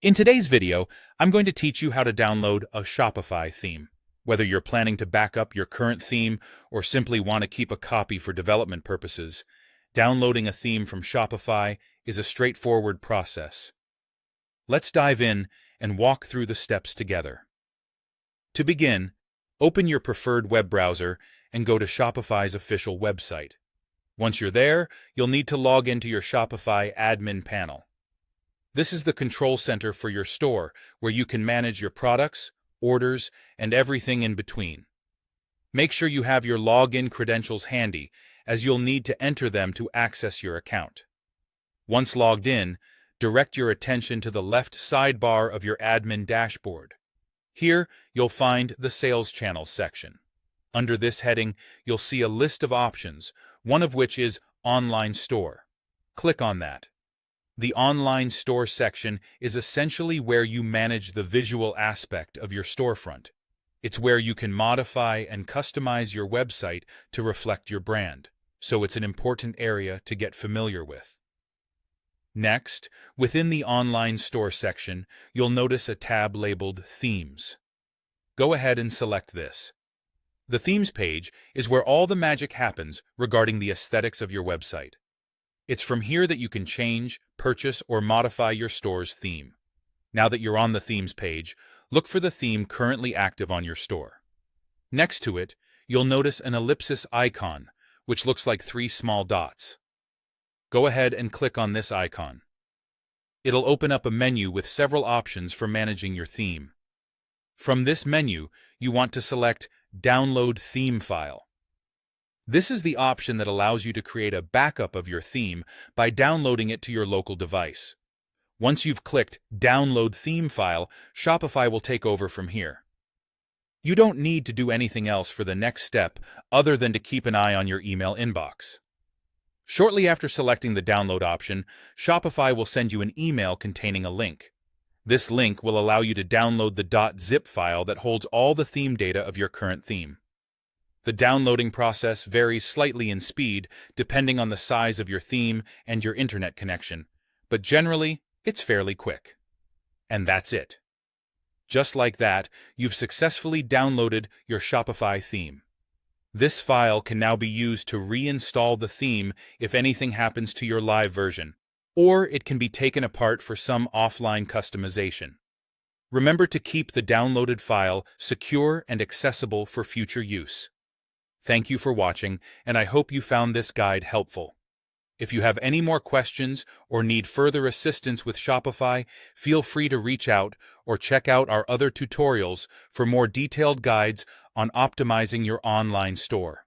In today's video, I'm going to teach you how to download a Shopify theme. Whether you're planning to back up your current theme or simply want to keep a copy for development purposes, downloading a theme from Shopify is a straightforward process. Let's dive in and walk through the steps together. To begin, open your preferred web browser and go to Shopify's official website. Once you're there, you'll need to log into your Shopify admin panel. This is the control center for your store, where you can manage your products, orders, and everything in between. Make sure you have your login credentials handy, as you'll need to enter them to access your account. Once logged in, direct your attention to the left sidebar of your admin dashboard. Here, you'll find the Sales Channels section. Under this heading, you'll see a list of options, one of which is Online Store. Click on that. The Online Store section is essentially where you manage the visual aspect of your storefront. It's where you can modify and customize your website to reflect your brand, so it's an important area to get familiar with. Next, within the Online Store section, you'll notice a tab labeled Themes. Go ahead and select this. The Themes page is where all the magic happens regarding the aesthetics of your website. It's from here that you can change, purchase, or modify your store's theme. Now that you're on the Themes page, look for the theme currently active on your store. Next to it, you'll notice an ellipsis icon, which looks like 3 small dots. Go ahead and click on this icon. It'll open up a menu with several options for managing your theme. From this menu, you want to select Download Theme File. This is the option that allows you to create a backup of your theme by downloading it to your local device. Once you've clicked Download Theme File, Shopify will take over from here. You don't need to do anything else for the next step other than to keep an eye on your email inbox. Shortly after selecting the download option, Shopify will send you an email containing a link. This link will allow you to download the .zip file that holds all the theme data of your current theme. The downloading process varies slightly in speed depending on the size of your theme and your internet connection, but generally, it's fairly quick. And that's it. Just like that, you've successfully downloaded your Shopify theme. This file can now be used to reinstall the theme if anything happens to your live version, or it can be taken apart for some offline customization. Remember to keep the downloaded file secure and accessible for future use. Thank you for watching, and I hope you found this guide helpful. If you have any more questions or need further assistance with Shopify, feel free to reach out or check out our other tutorials for more detailed guides on optimizing your online store.